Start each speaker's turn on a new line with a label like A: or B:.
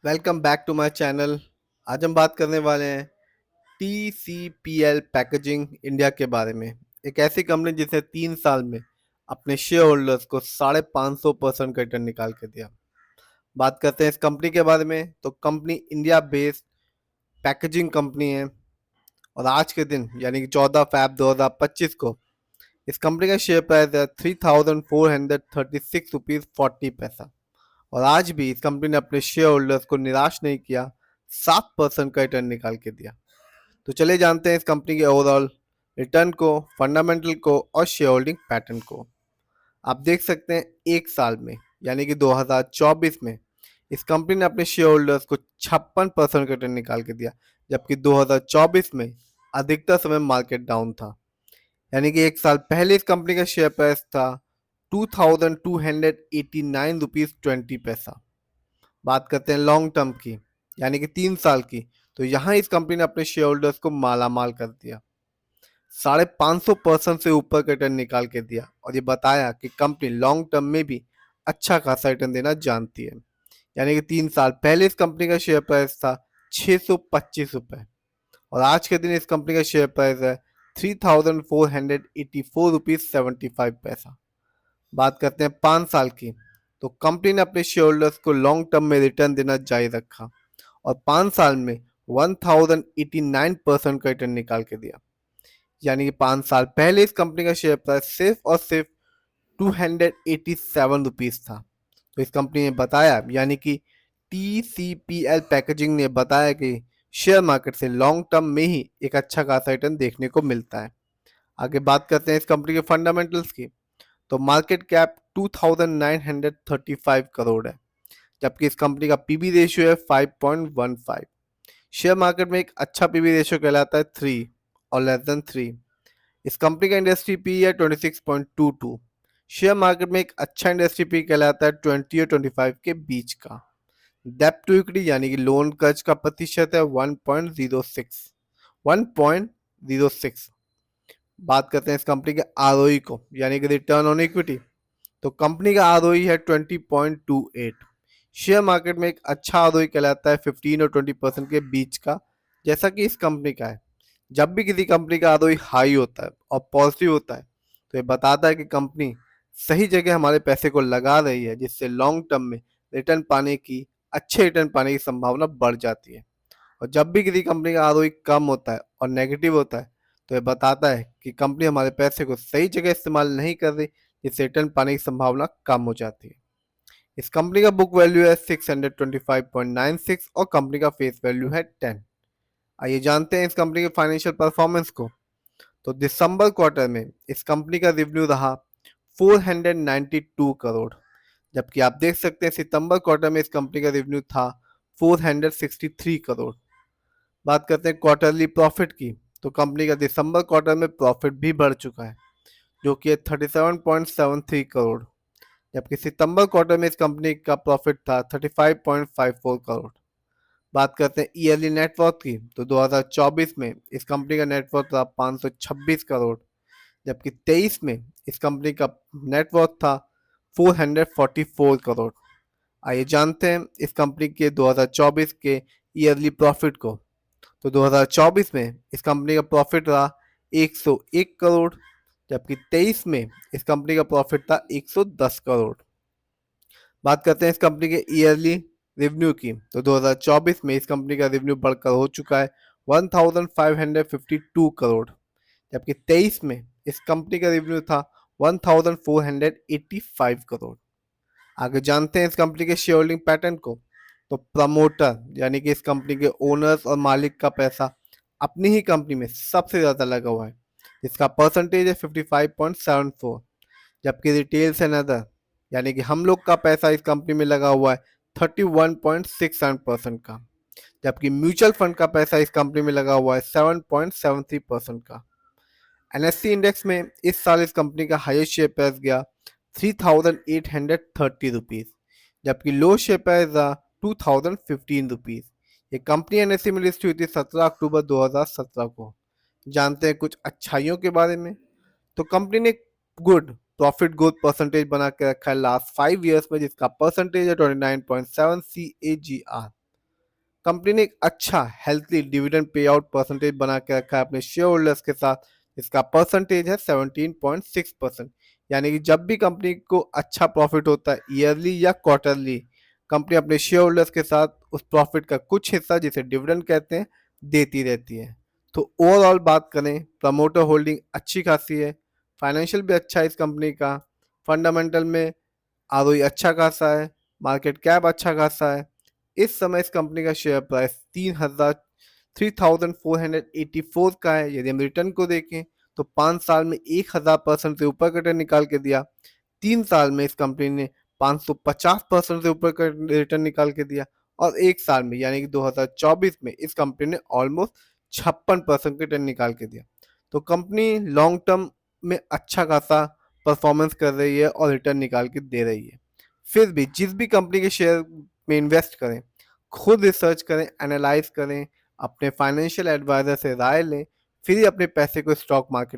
A: Welcome back to my channel. आज हम बात करने वाले हैं TCPL पैकेजिंग इंडिया के बारे में। एक ऐसी कंपनी जिसने 3 साल में अपने शेयर होल्डर्स को 550% का रिटर्न निकाल के दिया। बात करते हैं इस कंपनी के बारे में, तो company India based packaging company है और आज के दिन यानी कि 14 फरवरी 2025 को इस कंपनी का शेयर प्राइस है 3436 रुपीज़ 40 पैसा। और आज भी इस कंपनी ने अपने शेयर होल्डर्स को निराश नहीं किया, 7% का रिटर्न निकाल के दिया। तो चलिए जानते हैं इस कंपनी के ओवरऑल रिटर्न को, फंडामेंटल को और शेयर होल्डिंग पैटर्न को। आप देख सकते हैं एक साल में यानी कि 2024 में इस कंपनी ने अपने शेयर होल्डर्स को 56% का रिटर्न निकाल के दिया, जबकि 2024 में अधिकतर समय मार्केट डाउन था। यानी कि एक साल पहले इस कंपनी का शेयर प्राइस था 2289 रुपीज़ 20 पैसा। बात करते हैं लॉन्ग टर्म की यानी कि 3 साल की, तो यहाँ इस कंपनी ने अपने शेयर होल्डर्स को माला माल कर दिया, 550% से ऊपर का रिटर्न निकाल के दिया और ये बताया कि कंपनी लॉन्ग टर्म में भी अच्छा खासा रिटर्न देना जानती है। यानी कि 3 साल पहले इस कंपनी का शेयर प्राइस था 625 रुपये और आज के दिन इस कंपनी का शेयर प्राइस है 3484 रुपीज़ 75 पैसा। बात करते हैं 5 साल की, तो कंपनी ने अपने शेयर होल्डर्स को लॉन्ग टर्म में रिटर्न देना जारी रखा और 5 साल में 1089% का रिटर्न निकाल के दिया। यानी कि 5 साल पहले इस कंपनी का शेयर प्राइस सिर्फ और सिर्फ 287 रुपीज़ था। तो इस कंपनी ने बताया, यानी कि TCPL पैकेजिंग ने बताया कि शेयर मार्केट से लॉन्ग टर्म में ही एक अच्छा खासा रिटर्न देखने को मिलता है। आगे बात करते हैं इस कंपनी के फंडामेंटल्स की, तो मार्केट कैप 2935 करोड़ है, जबकि इस कंपनी का पीबी रेशियो है 5.15। शेयर मार्केट में एक अच्छा पीबी रेशियो कहलाता है 3 और लेस देन 3। इस कंपनी का इंडस्ट्री पी है 26.22। शेयर मार्केट में एक अच्छा इंडस्ट्री पी कहलाता है 20 और 25 के बीच का। डेप्ट टू इक्विटी यानी कि लोन कर्ज का प्रतिशत है 1.06। बात करते हैं इस कंपनी के आरओई को यानी कि रिटर्न ऑन इक्विटी, तो कंपनी का आरओई है 20.28। शेयर मार्केट में एक अच्छा आरओई कहलाता है 15 और 20% के बीच का, जैसा कि इस कंपनी का है। जब भी किसी कंपनी का आरओई हाई होता है और पॉजिटिव होता है तो ये बताता है कि कंपनी सही जगह हमारे पैसे को लगा रही है, जिससे लॉन्ग टर्म में रिटर्न पाने की अच्छे रिटर्न पाने की संभावना बढ़ जाती है। और जब भी किसी कंपनी का आरओई कम होता है और नेगेटिव होता है तो ये बताता है कि कंपनी हमारे पैसे को सही जगह इस्तेमाल नहीं कर रही, जिससे रिटर्न पाने की संभावना कम हो जाती है। इस कंपनी का बुक वैल्यू है 625.96 और कंपनी का फेस वैल्यू है 10। आइए जानते हैं इस कंपनी के फाइनेंशियल परफॉर्मेंस को। तो दिसंबर क्वार्टर में इस कंपनी का रिवेन्यू रहा 492 करोड़, जबकि आप देख सकते हैं सितंबर क्वार्टर में इस कंपनी का रिवेन्यू था 463 करोड़। बात करते हैं क्वार्टरली प्रॉफिट की, तो कंपनी का दिसंबर क्वार्टर में प्रॉफिट भी बढ़ चुका है, जो कि 37.73 करोड़, जबकि सितंबर क्वार्टर में इस कंपनी का प्रॉफिट था 35.54 करोड़। बात करते हैं ईयरली नेटवर्थ की, तो 2024 में इस कंपनी का नेटवर्थ था 526 करोड़, जबकि 23 में इस कंपनी का नेटवर्थ था 444 करोड़। आइए जानते हैं इस कंपनी के 2024 के ईयरली प्रॉफिट को। तो 2024 में इस कंपनी का प्रॉफिट रहा 101 करोड़, जबकि 23 में इस कंपनी का प्रॉफिट था 110 करोड़। बात करते हैं इस कंपनी के ईयरली रेवेन्यू की, तो 2024 में इस कंपनी का रेवेन्यू बढ़कर हो चुका है 1552 करोड़, जबकि 23 में इस कंपनी का रेवेन्यू था 1485 करोड़। आगे जानते हैं इस कंपनी के शेयर होल्डिंग पैटर्न को। तो प्रमोटर यानी कि इस कंपनी के ओनर्स और मालिक का पैसा अपनी ही कंपनी में सबसे ज़्यादा लगा हुआ है, जिसका परसेंटेज है 55.74। जबकि रिटेल्स एंड अदर यानी कि हम लोग का पैसा इस कंपनी में लगा हुआ है 31.67% का, जबकि म्यूचुअल फंड का पैसा इस कंपनी में लगा हुआ है 7.73% का। एनएससी इंडेक्स में इस साल इस कंपनी का हाईएस्ट शेयर प्राइस गया 3830 रुपीज़, जबकि लो शेयर प्राइस रहा 2015 रुपीज़। ये कंपनी एनएससी में लिस्ट हुई थी 17 अक्टूबर 2017 को। जानते हैं कुछ अच्छाइयों के बारे में। तो कंपनी ने गुड प्रॉफिट ग्रोथ परसेंटेज बना के रखा है लास्ट 5 ईयर्स में, जिसका परसेंटेज है 29.7 CAGR। कंपनी ने एक अच्छा healthy dividend pay out percentage बना के रखा है अपने शेयर होल्डर्स के साथ। इसका परसेंटेज है 17.6%। यानी कि जब भी कंपनी को अच्छा प्रॉफिट होता है ईयरली या क्वार्टरली, कंपनी अपने शेयर होल्डर्स के साथ उस प्रॉफिट का कुछ हिस्सा, जिसे डिविडेंड कहते हैं, देती रहती है। तो ओवरऑल बात करें, प्रमोटर होल्डिंग अच्छी खासी है, फाइनेंशियल भी अच्छा है इस कंपनी का, फंडामेंटल में आरओई अच्छा खासा है, मार्केट कैप अच्छा खासा है। इस समय इस कंपनी का शेयर प्राइस 3,484 का है। यदि हम रिटर्न को देखें तो 5 साल में 1000% से ऊपर का रिटर्न निकाल के दिया। 3 साल में इस कंपनी ने 550% से ऊपर का रिटर्न निकाल के दिया। और 1 साल में यानी कि 2024 में इस कंपनी ने ऑलमोस्ट 56% का रिटर्न निकाल के दिया। तो कंपनी लॉन्ग टर्म में अच्छा खासा परफॉर्मेंस कर रही है और रिटर्न निकाल के दे रही है। फिर भी जिस भी कंपनी के शेयर में इन्वेस्ट करें, खुद रिसर्च करें, एनालाइज करें, अपने फाइनेंशियल एडवाइजर से राय लें, फिर ही अपने पैसे को स्टॉक मार्केट